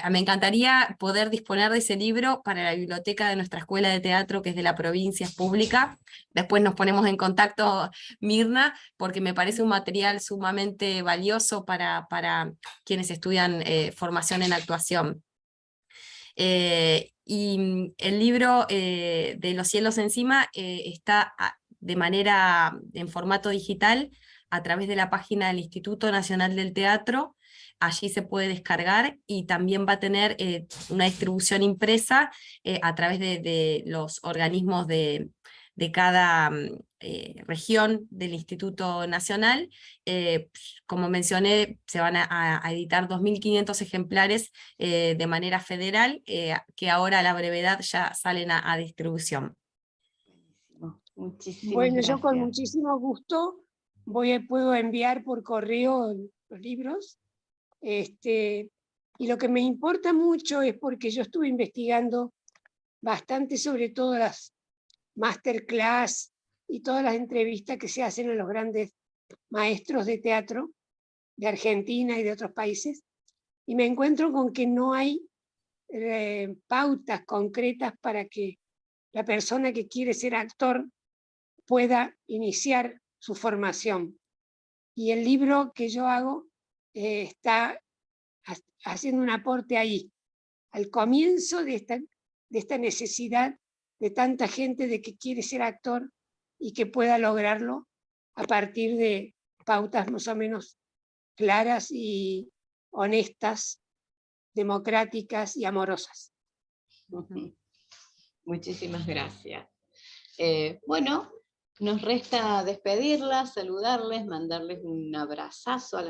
Me encantaría poder disponer de ese libro para la biblioteca de nuestra escuela de teatro, que es de la provincia, es pública. Después nos ponemos en contacto, Mirna, porque me parece un material sumamente valioso para quienes estudian formación en actuación. Y el libro de Los cielos encima está en formato digital, a través de la página del Instituto Nacional del Teatro. Allí se puede descargar y también va a tener una distribución impresa a través de los organismos de cada región del Instituto Nacional. Como mencioné, se van a editar 2.500 ejemplares de manera federal, que ahora a la brevedad ya salen a distribución. Buenísimo. Muchísimas Bueno, gracias. yo con muchísimo gusto puedo enviar por correo los libros. Y lo que me importa mucho es porque yo estuve investigando bastante sobre todo las masterclass y todas las entrevistas que se hacen a los grandes maestros de teatro de Argentina y de otros países, y me encuentro con que no hay pautas concretas para que la persona que quiere ser actor pueda iniciar su formación. Y el libro que yo hago está haciendo un aporte ahí, al comienzo de esta necesidad de tanta gente de que quiere ser actor y que pueda lograrlo a partir de pautas más o menos claras y honestas, democráticas y amorosas. Muchísimas gracias. Bueno, nos resta despedirlas, saludarles, mandarles un abrazazo a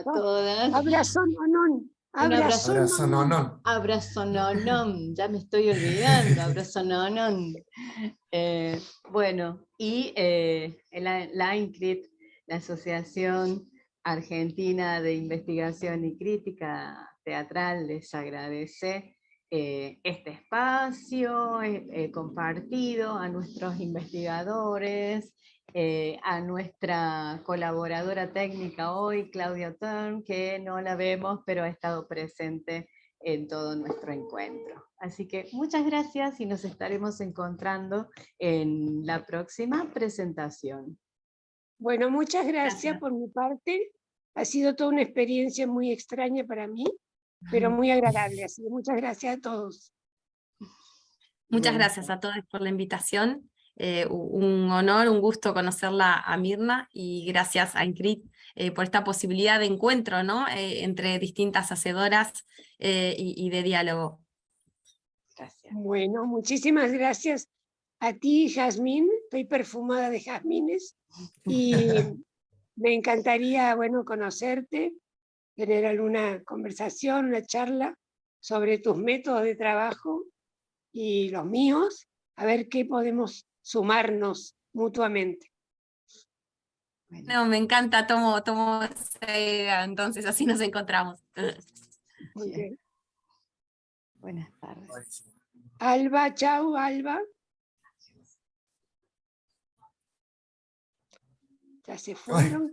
todas. Abrazo, nonón. Abrazo, Abrazo, nonón. Abrazo, nonón. Ya me estoy olvidando. Abrazo, nonón. Bueno, y la AINCRIT, la Asociación Argentina de Investigación y Crítica Teatral, les agradece este espacio compartido a nuestros investigadores, a nuestra colaboradora técnica hoy, Claudia Tern, que no la vemos, pero ha estado presente en todo nuestro encuentro. Así que muchas gracias y nos estaremos encontrando en la próxima presentación. Bueno, muchas gracias por mi parte. Ha sido toda una experiencia muy extraña para mí, pero muy agradable. Así que muchas gracias a todos. Muchas gracias a todos por la invitación. Un honor, un gusto conocerla a Mirna, y gracias a INCRIT por esta posibilidad de encuentro, ¿no? Entre distintas hacedoras y de diálogo. Gracias. Bueno, muchísimas gracias a ti, Jazmín. Estoy perfumada de jazmines y me encantaría, bueno, conocerte, tener alguna conversación, una charla sobre tus métodos de trabajo y los míos, a ver qué podemos sumarnos mutuamente. No, me encanta, tomo esa idea, entonces así nos encontramos. Okay. Buenas tardes. Alba, chao, Alba. Ya se fueron.